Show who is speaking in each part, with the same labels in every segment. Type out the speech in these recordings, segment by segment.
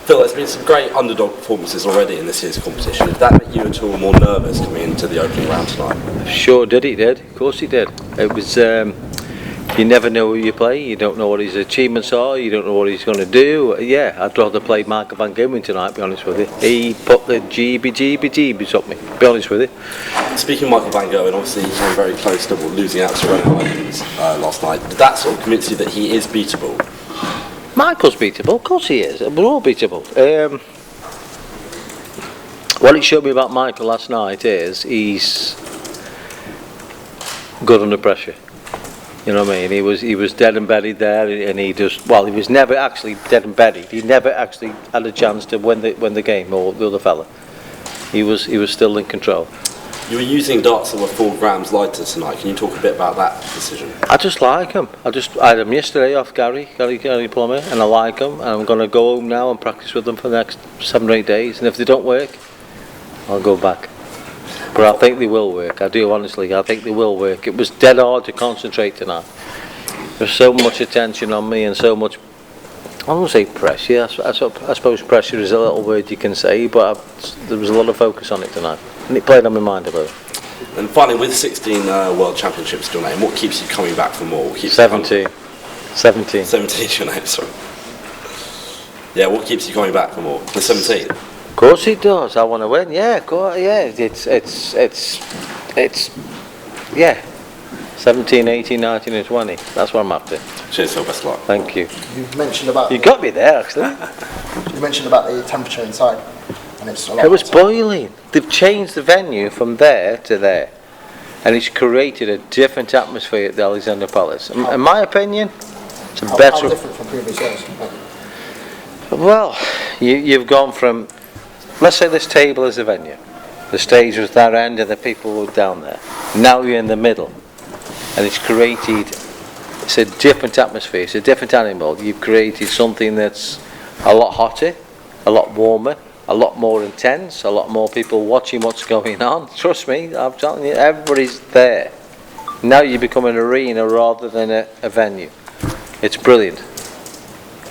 Speaker 1: Phil, there's been some great underdog performances already in this year's competition. Did that make you at all more nervous coming into the opening round tonight?
Speaker 2: Sure did, he did. Of course he did. It was, you never know who you play, you don't know what his achievements are, you don't know what he's going to do. Yeah, I'd rather play Michael Van Gerwen tonight, to be honest with you. He put the jeebies up me, to be honest with you.
Speaker 1: Speaking of Michael Van Gerwen, obviously he came very close to losing out to Rowan Williams last night. Did that sort of convince you that he is beatable?
Speaker 2: Michael's beatable, of course he is. We're all beatable. What it showed me about Michael last night is he's good under pressure. You know what I mean? He was dead and buried there, and he was never actually dead and buried. He never actually had a chance to win the game, or the other fella. He was still in control.
Speaker 1: You were using darts that were 4 grams lighter tonight. Can you talk a bit about that decision?
Speaker 2: I just like him. I had him yesterday off Gary Plummer, and I like him. And I'm going to go home now and practice with them for the next 7 or 8 days. And if they don't work, I'll go back. But I think they will work. I do honestly. I think they will work. It was dead hard to concentrate tonight. There's so much attention on me and so much. I won't say pressure. I suppose pressure is a little word you can say, but there was a lot of focus on it tonight, and it played on my mind about it.
Speaker 1: And finally, with 16 World Championships to your name, what keeps you coming back for more?
Speaker 2: 17. 17
Speaker 1: to your name, sorry. Yeah, what keeps you coming back for more? The 17?
Speaker 2: Of course it does. I want to win. Yeah, it's yeah. 17, 18, 19 and 20. That's what I'm after.
Speaker 1: Cheers, Phil. Best of luck.
Speaker 2: Thank you.
Speaker 3: You've mentioned about...
Speaker 2: You got me there, actually.
Speaker 3: You mentioned about the temperature inside. And it's a lot
Speaker 2: it was boiling. They've changed the venue from there to there. And it's created a different atmosphere at the Alexandra Palace. In my opinion, it's a better...
Speaker 3: How different from previous years?
Speaker 2: Well, you've gone from... Let's say this table is the venue. The stage was that end and the people were down there. Now you're in the middle. And it's created, it's a different atmosphere, it's a different animal. You've created something that's a lot hotter, a lot warmer, a lot more intense, a lot more people watching what's going on. Trust me, I'm telling you, everybody's there. Now you become an arena rather than a venue. It's brilliant.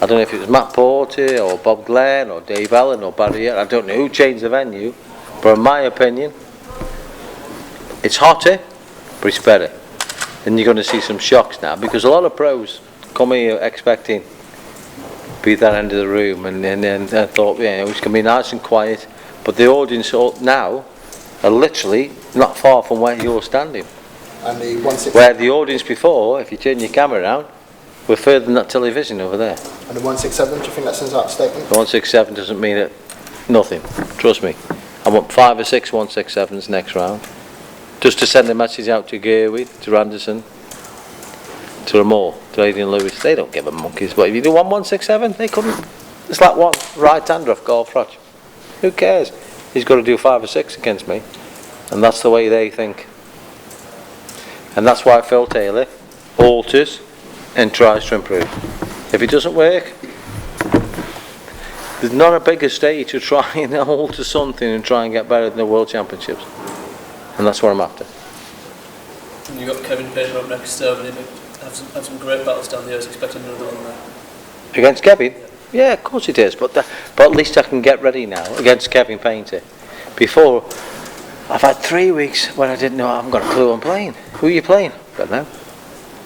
Speaker 2: I don't know if it was Matt Porter or Bob Glenn or Dave Allen or Barry, I don't know who changed the venue, but in my opinion, it's hotter, but it's better. And you're going to see some shocks now, because a lot of pros come here expecting to be at that end of the room, and thought, it's going to be nice and quiet, but the audience now are literally not far from where you're standing.
Speaker 3: And the 167,
Speaker 2: where the audience before, if you turn your camera around, were further than that television over there.
Speaker 3: And the 167, do you think that sends out a statement?
Speaker 2: The 167 doesn't mean it, nothing, trust me. I want 5 or 6 167s next round. Just to send a message out to Gerwin, to Anderson, to Ramore, to Adrian Lewis. They don't give a monkeys. But if you do 167, they couldn't. It's like one right-hander off Golf Roch. Who cares? He's got to do 5 or 6 against me. And that's the way they think. And that's why Phil Taylor alters and tries to improve. If it doesn't work, there's not a bigger stage to try and alter something and try and get better than the World Championships. And that's what I'm after.
Speaker 4: And you've got Kevin Payne up next, and have some great battles down there. I was expecting another one there.
Speaker 2: Against Kevin? Yeah, of course it is. But at least I can get ready now against Kevin Painter. Before, I've had 3 weeks when I didn't know. I haven't got a clue I'm playing. Who are you playing? I don't know.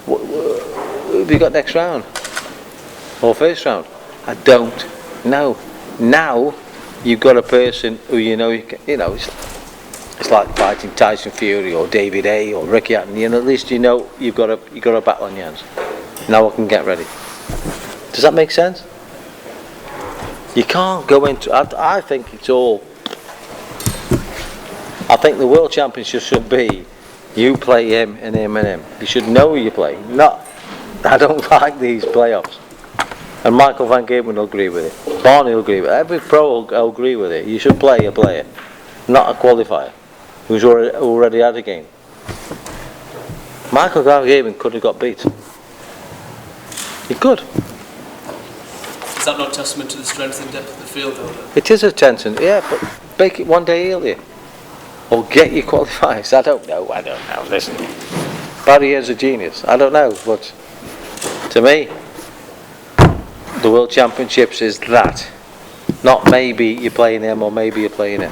Speaker 2: Who have you got next round? Or first round? I don't know. Now you've got a person who you know. It's like fighting Tyson Fury or David A or Ricky Hatton. At least you know you've got a battle on your hands. Now I can get ready. Does that make sense? You can't go into. I think it's all. I think the World Championship should be you play him and him and him. You should know who you play. I don't like these playoffs. And Michael Van Gerwen will agree with it. Barney will agree with it. Every pro will agree with it. You should play a player, not a qualifier who's already had a game. Michael Van Gerwen could have got beat. He could.
Speaker 4: Is that not testament to the strength and depth of the field, though?
Speaker 2: It is a tension, yeah, but make it one day earlier. Or get your qualifiers. I don't know. Listen, Barry is a genius. I don't know, but to me, the World Championships is that. Not maybe you're playing him or maybe you're playing him.